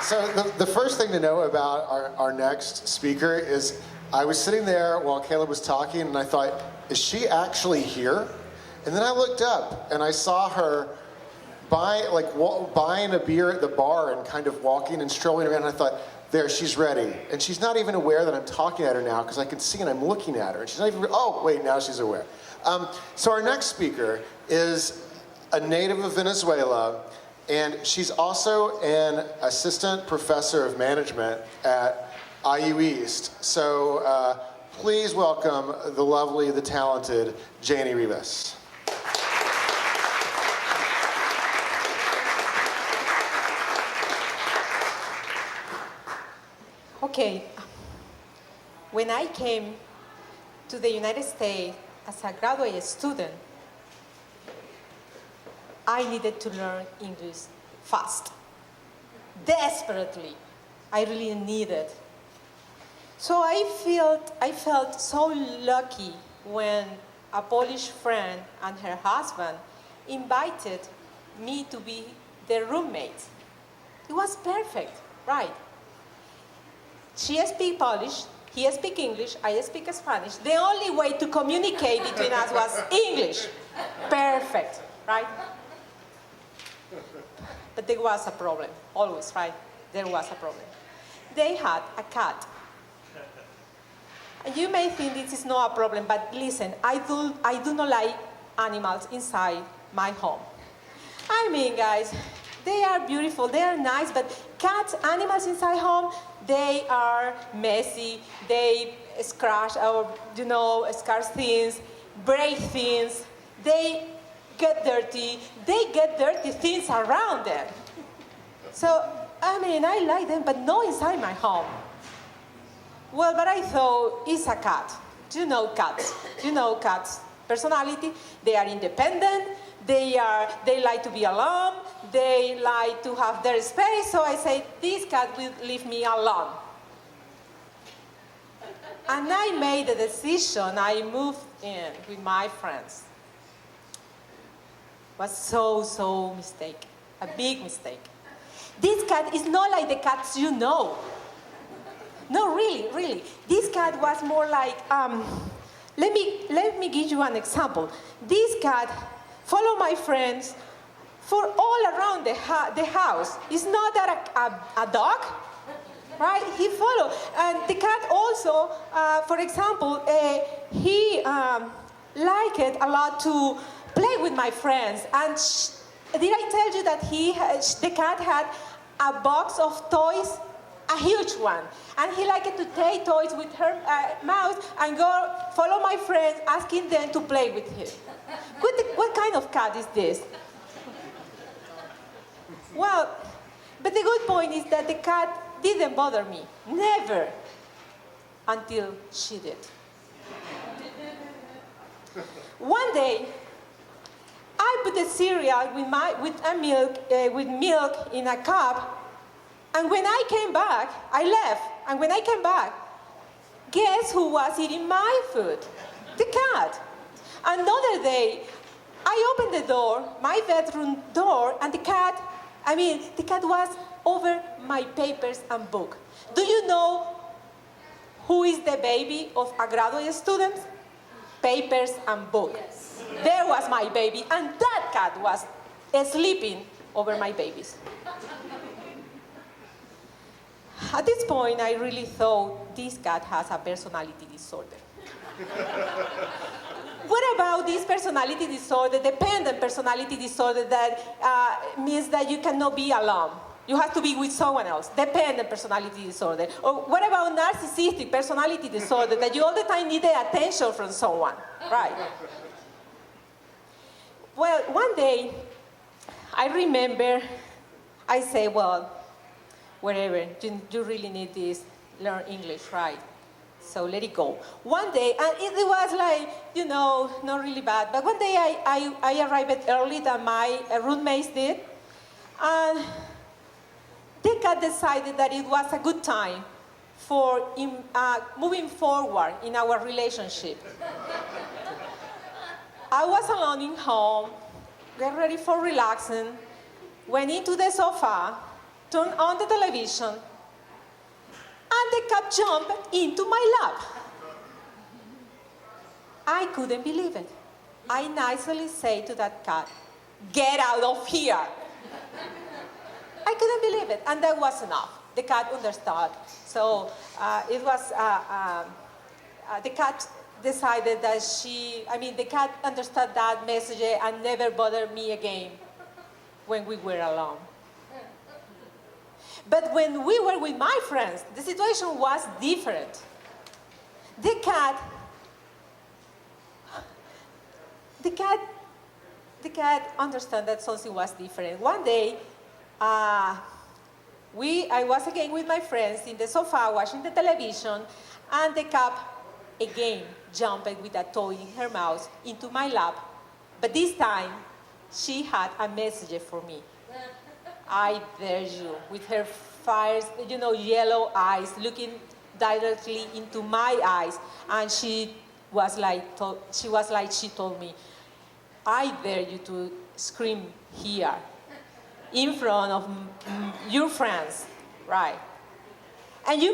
So the first thing to know about our next speaker is I was sitting there while Caleb was talking and I thought, is she actually here? And then I looked up and I saw her buying a beer at the bar and kind of walking and strolling around, and I thought, there, she's ready. And she's not even aware that I'm talking at her now because I can see and I'm looking at her. And she's not even, oh, wait, now she's aware. So our next speaker is a native of Venezuela, and she's also an assistant professor of management at IU East. So please welcome the lovely, the talented Jaynne Rivas. Okay, when I came to the United States as a graduate student, I needed to learn English fast, desperately. I really needed. So I felt so lucky when a Polish friend and her husband invited me to be their roommate. It was perfect, right? She speaks Polish, he speaks English, I speak Spanish. The only way to communicate between us was English. Perfect, right? But there was a problem, always, right? There was a problem. They had a cat. And you may think this is not a problem, but listen, I do not like animals inside my home. I mean, guys, they are beautiful, they are nice, but cats, animals inside home, they are messy, they scratch or, scratch things, break things, they get dirty things around them. So, I mean, I like them, but not inside my home. Well, but I thought, it's a cat. You know cats' personality. They are independent, they like to be alone, they like to have their space, so I say, this cat will leave me alone. And I made a decision, I moved in with my friends. It was so mistake, a big mistake. This cat is not like the cats you know. No, really. This cat was more like, let me give you an example. This cat followed my friends for all around the house. It's not that a dog, right? He followed. And the cat also, for example, he liked it a lot to play with my friends. And did I tell you that the cat had a box of toys? A huge one. And he liked to take toys with her mouth and go follow my friends, asking them to play with him. What kind of cat is this? Well, but the good point is that the cat didn't bother me. Never. Until she did. One day, I put the cereal with milk in a cup. And when I came back, I left. And when I came back, guess who was eating my food? The cat. Another day, I opened the door, my bedroom door, and the cat was over my papers and book. Do you know who is the baby of a graduate student? Papers and book. Yes. There was my baby, and that cat was sleeping over my babies. At this point, I really thought this cat has a personality disorder. What about this personality disorder, dependent personality disorder, that means that you cannot be alone? You have to be with someone else, dependent personality disorder. Or what about narcissistic personality disorder, that you all the time need the attention from someone, right? Well, one day, I remember, I say, well, whatever, you really need this, learn English, right? So let it go. One day, and it was like, not really bad, but one day I arrived early than my roommates did, and the cat decided that it was a good time for moving forward in our relationship. I was alone in home, get ready for relaxing, went into the sofa, turned on the television, and the cat jumped into my lap. I couldn't believe it. I nicely said to that cat, "Get out of here." I couldn't believe it, and that was enough. The cat understood. So the cat decided that the cat understood that message and never bothered me again when we were alone. But when we were with my friends, the situation was different. The cat understood that something was different. One day, I was again with my friends in the sofa watching the television, and the cat again jumped with a toy in her mouth into my lap. But this time, she had a message for me. I dare you, with her fires, yellow eyes, looking directly into my eyes, and she told me, "I dare you to scream here, in front of your friends," right? And you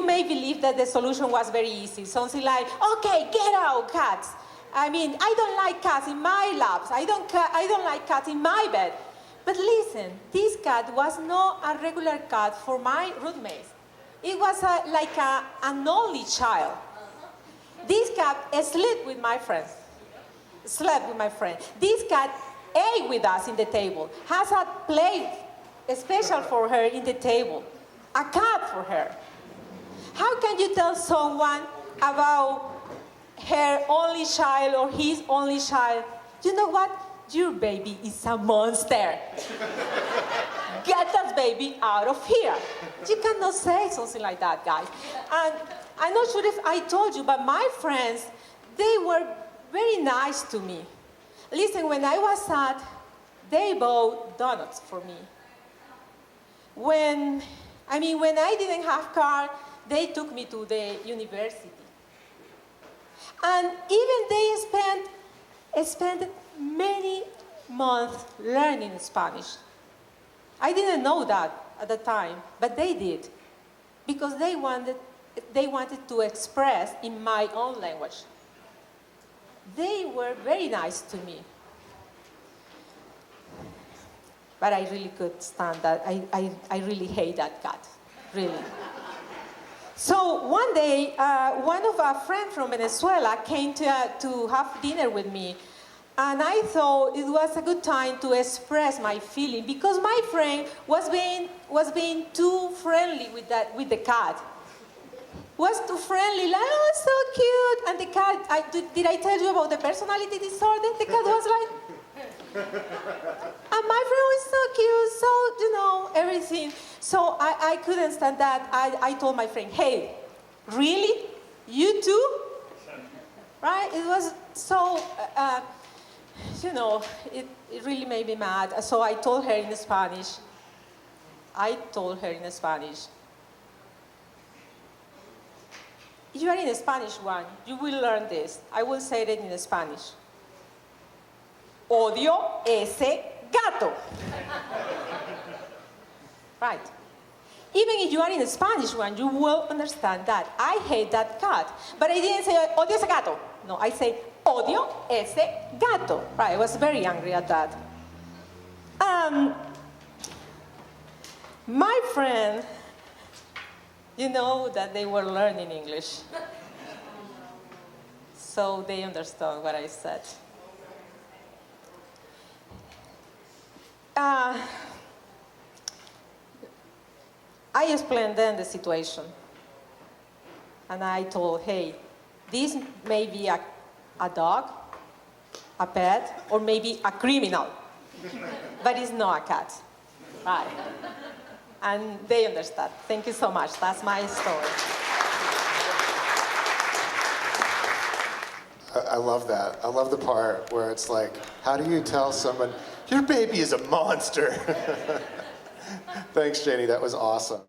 may believe that the solution was very easy, something like, "Okay, get out, cats. I don't like cats in my laps. I don't like cats in my bed." But listen, this cat was not a regular cat for my roommates. It was like an only child. This cat slept with my friend. This cat ate with us in the table, has a plate special for her in the table, a cat for her. How can you tell someone about her only child or his only child? You know what? Your baby is a monster. Get that baby out of here. You cannot say something like that, guys. And I'm not sure if I told you, but my friends, they were very nice to me. Listen, when I was sad, they bought donuts for me. When I didn't have car, they took me to the university. And even they spent many months learning Spanish. I didn't know that at the time, but they did, because they wanted to express in my own language. They were very nice to me. But I really could stand that. I really hate that cat, really. So one day, one of our friends from Venezuela came to have dinner with me. And I thought it was a good time to express my feeling, because my friend was being too friendly with the cat. Was too friendly, like, "Oh, so cute." And the cat, did I tell you about the personality disorder? The cat was like, and my friend was so cute, so, everything. So I couldn't stand that. I told my friend, "Hey, really? You too?" Right? It was so, it really made me mad. So I told her in Spanish, "You are in Spanish one, you will learn this." I will say it in Spanish. "Odio ese gato." Right. Even if you are in the Spanish one, you will understand that. I hate that cat. But I didn't say, "Odio ese gato." No, I say, "Odio ese gato." Right, I was very angry at that. My friend, that they were learning English. So they understood what I said. I explained then the situation. And I told, "Hey, this may be a dog, a pet, or maybe a criminal. But it's not a cat." Right. And they understand. Thank you so much. That's my story. I love that. I love the part where it's like, how do you tell someone, your baby is a monster? Thanks, Jaynne. That was awesome.